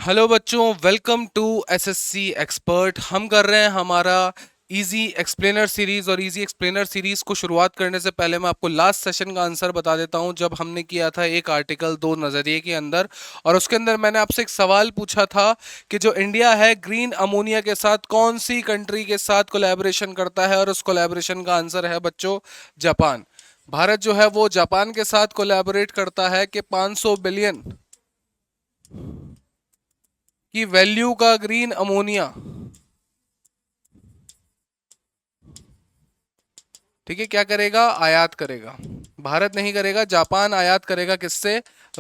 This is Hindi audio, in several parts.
हेलो बच्चों, वेलकम टू एसएससी एक्सपर्ट। हम कर रहे हैं हमारा इजी एक्सप्लेनर सीरीज। और इजी एक्सप्लेनर सीरीज को शुरुआत करने से पहले मैं आपको लास्ट सेशन का आंसर बता देता हूं, जब हमने किया था एक आर्टिकल दो नजरिए के अंदर। और उसके अंदर मैंने आपसे एक सवाल पूछा था कि जो इंडिया है ग्रीन अमोनिया के साथ कौन सी कंट्री के साथ कोलैबोरेशन करता है, और उस कोलैबोरेशन का आंसर है बच्चों जापान। भारत जो है वो जापान के साथ कोलैबोरेट करता है कि 500 बिलियन की वैल्यू का ग्रीन अमोनिया, ठीक है, क्या करेगा, आयात करेगा। भारत नहीं करेगा, जापान आयात करेगा किससे,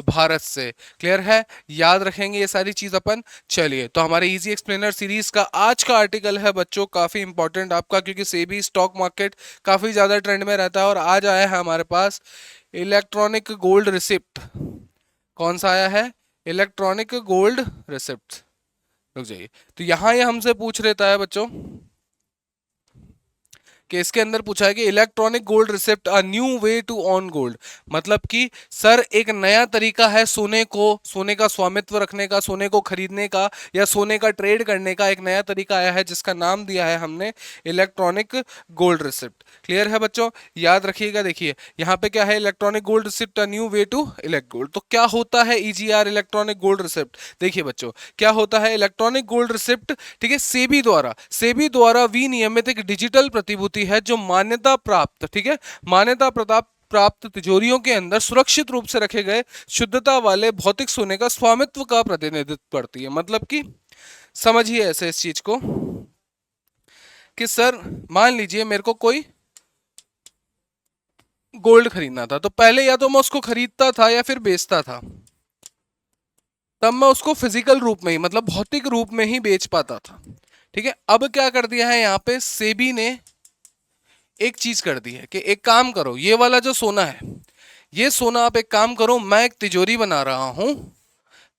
भारत से। क्लियर है, याद रखेंगे ये सारी चीज अपन। चलिए, तो हमारे इजी एक्सप्लेनर सीरीज का आज का आर्टिकल है बच्चों काफी इंपॉर्टेंट आपका, क्योंकि सेबी स्टॉक मार्केट काफी ज्यादा ट्रेंड में रहता है। और आज आया है हमारे पास इलेक्ट्रॉनिक गोल्ड रिसिप्ट। कौन सा आया है, इलेक्ट्रॉनिक गोल्ड रिसिप्ट। रुक जाइए, तो यहां ये हमसे पूछ लेता है बच्चों कि इसके अंदर पूछा है कि electronic gold receipt a new way to own gold. मतलब कि सर एक नया तरीका है सोने को, सोने का स्वामित्व रखने का, सोने को खरीदने का या सोने का ट्रेड करने का। एक नया तरीका आया है जिसका नाम दिया है हमने इलेक्ट्रॉनिक गोल्ड रिसिप्ट। क्लियर है बच्चों, याद रखिएगा। देखिए यहाँ पे क्या है, electronic gold receipt a new way to elect gold. तो क्या होता है ईजीआर इलेक्ट्रॉनिक गोल्ड रिसिप्ट? देखिए बच्चों क्या होता है इलेक्ट्रॉनिक गोल्ड रिसिप्ट, ठीक है, सेबी द्वारा विनियमित एक डिजिटल प्रतिभूति है जो मान्यता प्राप्त, ठीक है, मान्यता प्राप्त प्राप्त तिजोरियों के अंदर सुरक्षित रूप से रखे गए शुद्धता वाले भौतिक सोने का स्वामित्व का प्रतिनिधित्व करती है। मतलब कि समझिए ऐसे इस चीज को कि सर मान लीजिए मेरे को कोई गोल्ड खरीदना था, तो पहले या तो मैं उसको खरीदता था या फिर बेचता था, तब मैं उसको फिजिकल रूप में ही, मतलब भौतिक रूप में ही बेच पाता था। ठीक है, अब क्या कर दिया है यहाँ पे सेबी ने, एक चीज कर दी है कि एक काम करो, ये वाला जो सोना है, ये सोना आप एक काम करो, मैं एक तिजोरी बना रहा हूं,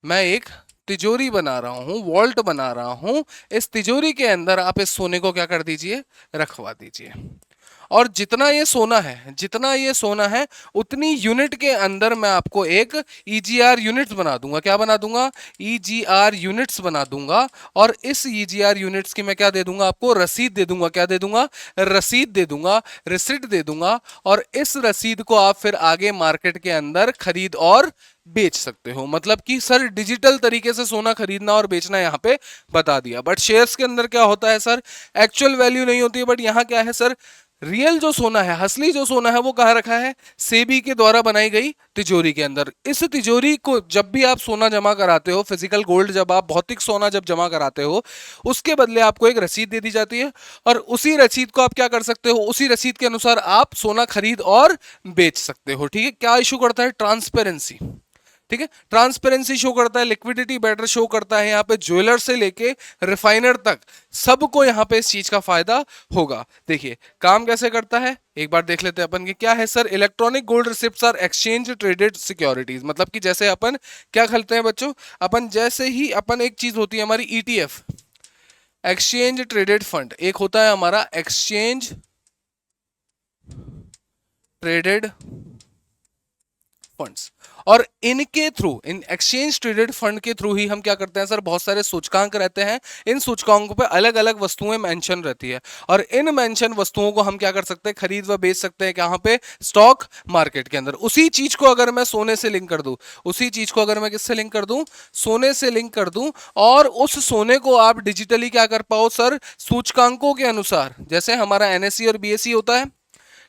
मैं एक तिजोरी बना रहा हूं, वॉल्ट बना रहा हूं। इस तिजोरी के अंदर आप इस सोने को क्या कर दीजिए, रखवा दीजिए। और जितना ये सोना है, जितना ये सोना है, उतनी यूनिट के अंदर मैं आपको एक ईजीआर यूनिट्स बना दूंगा। क्या बना दूंगा, ईजीआर यूनिट्स बना दूंगा। और इस ईजीआर यूनिट्स की मैं क्या दे दूंगा, आपको रसीद दे दूंगा। क्या दे दूंगा, रसीद दे दूंगा, रिसिट दे दूंगा। और इस रसीद को आप फिर आगे मार्केट के अंदर खरीद और बेच सकते हो। मतलब कि सर डिजिटल तरीके से सोना खरीदना और बेचना यहाँ पे बता दिया। बट शेयर्स के अंदर क्या होता है सर, एक्चुअल वैल्यू नहीं होती है। बट यहाँ क्या है सर, रियल जो सोना है, असली जो सोना है, वो कहाँ रखा है, सेबी के द्वारा बनाई गई तिजोरी के अंदर। इस तिजोरी को जब भी आप सोना जमा कराते हो, फिजिकल गोल्ड जब आप भौतिक सोना जब जमा कराते हो, उसके बदले आपको एक रसीद दे दी जाती है। और उसी रसीद को आप क्या कर सकते हो, उसी रसीद के अनुसार आप सोना खरीद और बेच सकते हो। ठीक है, क्या इशू करता है, ट्रांसपेरेंसी। ठीक है, ट्रांसपेरेंसी शो करता है, लिक्विडिटी बेटर शो करता है। यहाँ पे ज्वेलर से लेके रिफाइनर तक सबको यहाँ पे इस चीज का फायदा होगा। देखिए काम कैसे करता है, एक बार देख लेते हैं अपन कि क्या है sir. Electronic gold receipts are exchange traded securities. मतलब कि जैसे अपन क्या खरीदते हैं बच्चों, अपन जैसे ही अपन, एक चीज होती है हमारी ईटीएफ, एक्सचेंज ट्रेडेड फंड, एक होता है हमारा एक्सचेंज ट्रेडेड फंड्स। और इनके through, in exchange traded fund के थ्रू ही हम क्या करते हैं सर, बहुत सारे सूचकांक रहते हैं। इन सूचकांकों पे अलग अलग वस्तुएं मेंशन रहती है। और इन मेंशन वस्तुओं को हम क्या कर सकते हैं, खरीद व बेच सकते हैं। कहाँ पे, स्टॉक मार्केट के अंदर। उसी चीज को अगर मैं सोने से लिंक कर दूं, उसी चीज को अगर मैं किससे लिंक कर दूं, सोने से लिंक कर दूं, और उस सोने को आप डिजिटली क्या कर पाओ सर, सूचकांकों के अनुसार, जैसे हमारा एनएससी और बीएससी होता है,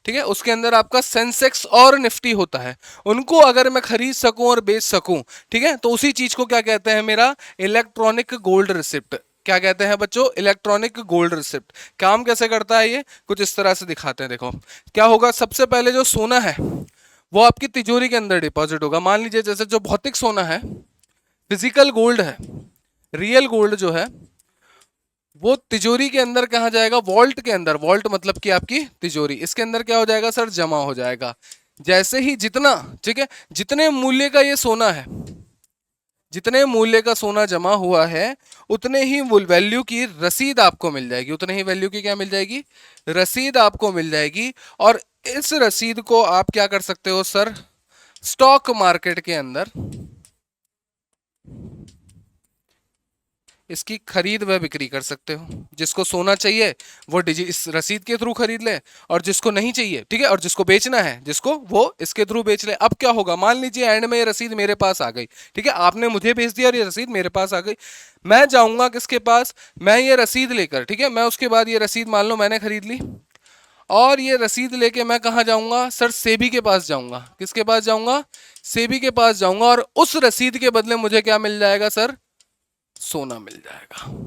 ठीक है, उसके अंदर आपका सेंसेक्स और निफ्टी होता है, उनको अगर मैं खरीद सकूं और बेच सकूं, ठीक है, तो उसी चीज को क्या कहते हैं, मेरा इलेक्ट्रॉनिक गोल्ड रिसिप्ट। क्या कहते हैं बच्चों, इलेक्ट्रॉनिक गोल्ड रिसिप्ट। काम कैसे करता है, ये कुछ इस तरह से दिखाते हैं। देखो क्या होगा, सबसे पहले जो सोना है वो आपकी तिजोरी के अंदर डिपॉजिट होगा। मान लीजिए जैसे जो भौतिक सोना है, फिजिकल गोल्ड है, रियल गोल्ड जो है, वो तिजोरी के अंदर कहाँ जाएगा, वॉल्ट के अंदर। वॉल्ट मतलब कि आपकी तिजोरी, इसके अंदर क्या हो जाएगा सर, जमा हो जाएगा। जैसे ही जितना, ठीक है, जितने मूल्य का ये सोना है, जितने मूल्य का सोना जमा हुआ है, उतने ही वैल्यू की रसीद आपको मिल जाएगी। उतने ही वैल्यू की क्या मिल जाएगी, रसीद आपको मिल जाएगी। और इस रसीद को आप क्या कर सकते हो सर, स्टॉक मार्केट के अंदर इसकी खरीद व बिक्री कर सकते हो। जिसको सोना चाहिए वो इस रसीद के थ्रू खरीद ले, और जिसको नहीं चाहिए, ठीक है, और जिसको बेचना है जिसको, वो इसके थ्रू बेच ले। अब क्या होगा, मान लीजिए एंड में ये रसीद मेरे पास आ गई, ठीक है, आपने मुझे बेच दिया और ये रसीद मेरे पास आ गई। मैं जाऊंगा किसके पास, मैं ये रसीद लेकर, ठीक है, मैं उसके बाद ये रसीद मान लो मैंने खरीद ली, और ये रसीद लेके मैं कहाँ जाऊंगा सर, सेबी के पास जाऊंगा। किसके पास जाऊंगा, सेबी के पास जाऊंगा, और उस रसीद के बदले मुझे क्या मिल जाएगा सर, सोना मिल जाएगा।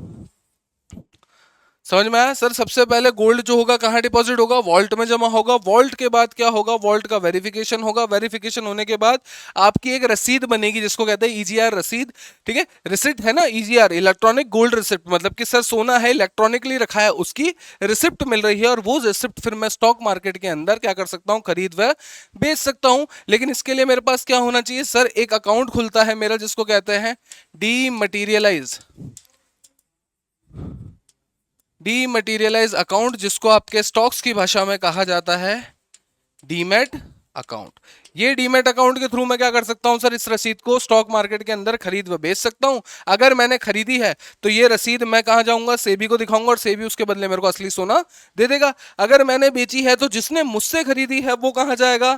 समझ में आया सर। सबसे पहले गोल्ड जो होगा कहाँ डिपॉजिट होगा, वॉल्ट में जमा होगा। वॉल्ट के बाद क्या होगा, वॉल्ट का वेरिफिकेशन होगा। वेरिफिकेशन होने के बाद आपकी एक रसीद बनेगी जिसको कहते हैं ईजीआर रसीद, ठीक है, रिसिप्ट है ना, ईजीआर इलेक्ट्रॉनिक गोल्ड रिसिप्ट, मतलब कि सर सोना है इलेक्ट्रॉनिकली रखा है, उसकी रिसिप्ट मिल रही है, और वो रिसिप्ट फिर मैं स्टॉक मार्केट के अंदर क्या कर सकता हूँ, खरीद व बेच सकता हूँ। लेकिन इसके लिए मेरे पास क्या होना चाहिए सर, एक अकाउंट खुलता है मेरा जिसको कहते हैं डीमटीरियलाइज, डीमटीरियलाइज अकाउंट, जिसको आपके स्टॉक्स की भाषा में कहा जाता है डीमैट अकाउंट। ये डीमैट अकाउंट के थ्रू मैं क्या कर सकता हूं सर, इस रसीद को स्टॉक मार्केट के अंदर खरीद व बेच सकता हूं। अगर मैंने खरीदी है तो ये रसीद मैं कहां जाऊंगा, सेबी को दिखाऊंगा, और सेबी उसके बदले मेरे को असली सोना दे देगा। अगर मैंने बेची है तो जिसने मुझसे खरीदी है वो कहां जाएगा,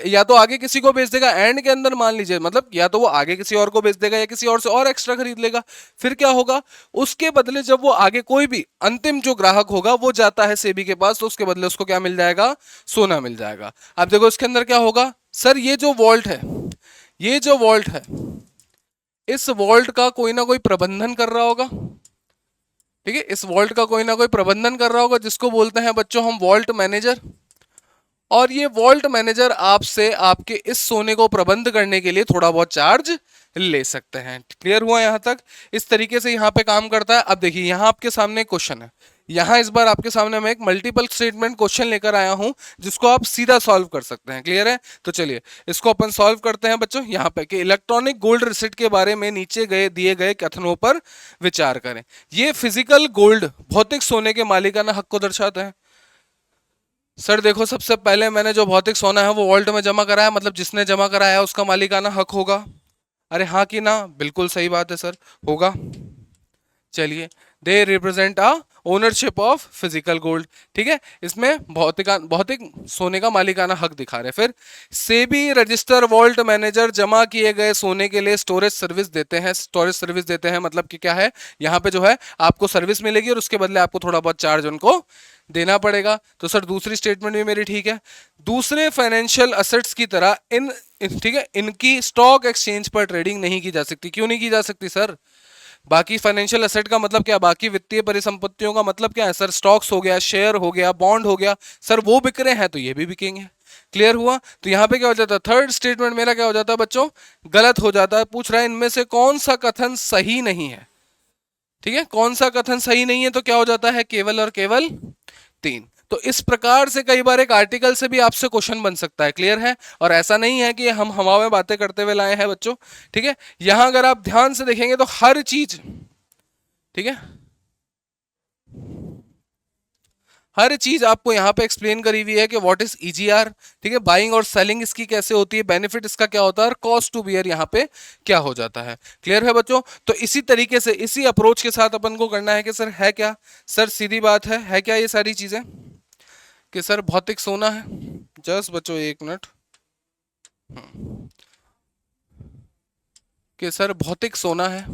या तो आगे किसी को बेच देगा एंड के अंदर, मान लीजिए, मतलब या तो वो आगे किसी और को बेच देगा या किसी और से और एक्स्ट्रा खरीद लेगा। फिर क्या होगा, उसके बदले जब वो आगे कोई भी अंतिम जो ग्राहक होगा वो जाता है सेबी के पास, तो उसके बदले उसको क्या मिल जाएगा, सोना मिल जाएगा। अब देखो इसके अंदर क्या होगा सर, ये जो वॉल्ट है, ये जो वॉल्ट है, इस वॉल्ट का कोई ना कोई प्रबंधन कर रहा होगा, ठीक है, इस वॉल्ट का कोई ना कोई प्रबंधन कर रहा होगा, जिसको बोलते हैं बच्चों हम वॉल्ट मैनेजर। और ये वॉल्ट मैनेजर आपसे आपके इस सोने को प्रबंध करने के लिए थोड़ा बहुत चार्ज ले सकते हैं। क्लियर हुआ यहां तक, इस तरीके से यहां पे काम करता है। अब देखिए यहां आपके सामने क्वेश्चन है, यहां इस बार आपके सामने मैं एक मल्टीपल स्टेटमेंट क्वेश्चन लेकर आया हूं जिसको आप सीधा सॉल्व कर सकते हैं। क्लियर है, तो चलिए इसको अपन सॉल्व करते हैं बच्चों। यहां पे कि इलेक्ट्रॉनिक गोल्ड रिसिप्ट के बारे में नीचे गए दिए गए कथनों पर विचार करें। ये फिजिकल गोल्ड भौतिक सोने के मालिकाना हक को दर्शाते हैं। सर देखो, सबसे पहले मैंने जो भौतिक सोना है वो वॉल्ट में जमा कराया, मतलब जिसने जमा कराया उसका मालिकाना हक होगा। अरे हाँ कि ना, बिल्कुल सही बात है सर, होगा। चलिए, they represent a ownership of physical gold, ठीक है, इसमें भौतिक सोने का मालिकाना हक दिखा रहे। फिर सेबी रजिस्टर वॉल्ट मैनेजर जमा किए गए सोने के लिए स्टोरेज सर्विस देते हैं। स्टोरेज सर्विस देते हैं मतलब कि क्या है, यहाँ पे जो है आपको सर्विस मिलेगी और उसके बदले आपको थोड़ा बहुत चार्ज उनको देना पड़ेगा। तो सर दूसरी स्टेटमेंट भी मेरी ठीक है। दूसरे फाइनेंशियल असेट्स की तरह ठीक है, इनकी स्टॉक एक्सचेंज पर ट्रेडिंग नहीं की जा सकती। क्यों नहीं की जा सकती सर, बाकी फाइनेंशियल एसेट का मतलब क्या, बाकी वित्तीय परिसंपत्तियों का मतलब क्या है सर, स्टॉक्स हो गया, शेयर हो गया, बॉन्ड हो गया, सर वो बिक रहे हैं तो ये भी बिकेंगे। क्लियर हुआ, तो यहां पे क्या हो जाता है, थर्ड स्टेटमेंट मेरा क्या हो जाता है बच्चों, गलत हो जाता है। पूछ रहा है इनमें से कौन सा कथन सही नहीं है, ठीक है, कौन सा कथन सही नहीं है, तो क्या हो जाता है, केवल और केवल 3। तो इस प्रकार से कई बार एक आर्टिकल से भी आपसे क्वेश्चन बन सकता है। क्लियर है, और ऐसा नहीं है कि हम हवा में बातें करते हुए लाए हैं बच्चों, ठीक है। यहां अगर आप ध्यान से देखेंगे तो हर चीज, ठीक है, हर चीज आपको यहां पे एक्सप्लेन करी हुई है कि व्हाट इज ईजीआर, ठीक है, बाइंग और सेलिंग इसकी कैसे होती है, बेनिफिट इसका क्या होता है, और कॉस्ट टू बियर यहां पे क्या हो जाता है। क्लियर है बच्चों, तो इसी तरीके से इसी अप्रोच के साथ अपन को करना है कि सर है क्या, सर सीधी बात है क्या ये सारी चीजें, कि सर भौतिक सोना है। जस्ट बच्चों एक मिनट, कि सर भौतिक सोना है,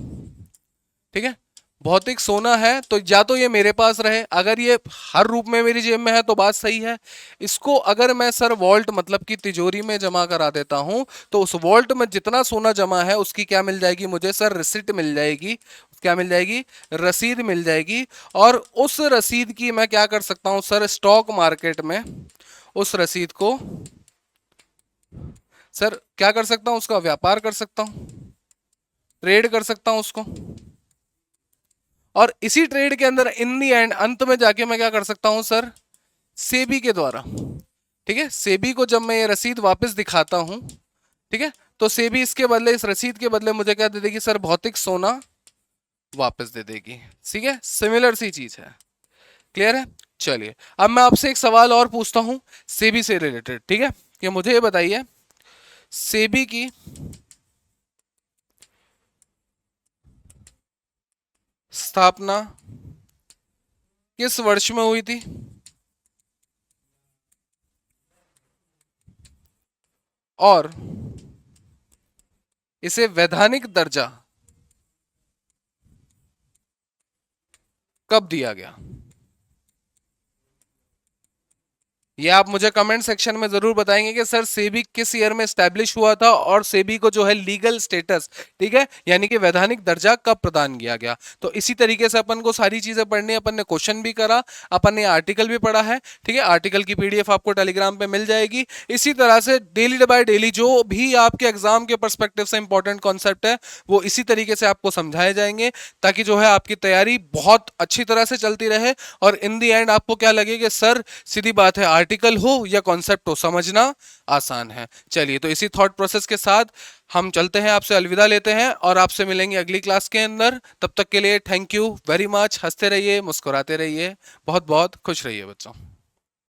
ठीक है, भौतिक सोना है तो या तो ये मेरे पास रहे, अगर ये हर रूप में मेरी जेब में है तो बात सही है। इसको अगर मैं सर वॉल्ट मतलब कि तिजोरी में जमा करा देता हूं तो उस वॉल्ट में जितना सोना जमा है उसकी क्या मिल जाएगी मुझे सर, रिसिप्ट मिल जाएगी। क्या मिल जाएगी, रसीद मिल जाएगी। और उस रसीद की मैं क्या कर सकता हूं सर, स्टॉक मार्केट में उस रसीद को सर क्या कर सकता हूं, उसका व्यापार कर सकता हूं, ट्रेड कर सकता हूं उसको। और इसी ट्रेड के अंदर इन दी एंड अंत में जाके मैं क्या कर सकता हूं सर, सेबी के द्वारा, ठीक है, सेबी को जब मैं ये रसीद वापस दिखाता हूं, ठीक है, तो सेबी इसके बदले, इस रसीद के बदले मुझे क्या दे देगी सर, भौतिक सोना वापस दे देगी। ठीक है, सिमिलर सी चीज है। क्लियर है, चलिए अब मैं आपसे एक सवाल और पूछता हूं सेबी से रिलेटेड, ठीक है, कि मुझे ये बताइए सेबी की स्थापना किस वर्ष में हुई थी? और इसे वैधानिक दर्जा कब दिया गया? ये आप मुझे कमेंट सेक्शन में जरूर बताएंगे कि सर सेबी किस ईयर में स्टैब्लिश हुआ था और सेबी को जो है लीगल स्टेटस, ठीक है, यानी कि वैधानिक दर्जा कब प्रदान किया गया। तो इसी तरीके से अपन को सारी चीजें पढ़नी है। अपन ने क्वेश्चन भी करा, अपन ने आर्टिकल भी पढ़ा है, ठीक है। आर्टिकल की पीडीएफ आपको टेलीग्राम पे मिल जाएगी। इसी तरह से डेली बाय डेली जो भी आपके एग्जाम के परस्पेक्टिव से इंपॉर्टेंट कॉन्सेप्ट है वो इसी तरीके से आपको समझाए जाएंगे, ताकि जो है आपकी तैयारी बहुत अच्छी तरह से चलती रहे और इन दी एंड आपको क्या लगे कि सर सीधी बात है, आर्टिकल हो या कॉन्सेप्ट हो, समझना आसान है। चलिए, तो इसी थॉट प्रोसेस के साथ हम चलते हैं, आपसे अलविदा लेते हैं और आपसे मिलेंगे अगली क्लास के अंदर। तब तक के लिए थैंक यू वेरी मच। हंसते रहिए, मुस्कुराते रहिए, बहुत बहुत खुश रहिए बच्चों।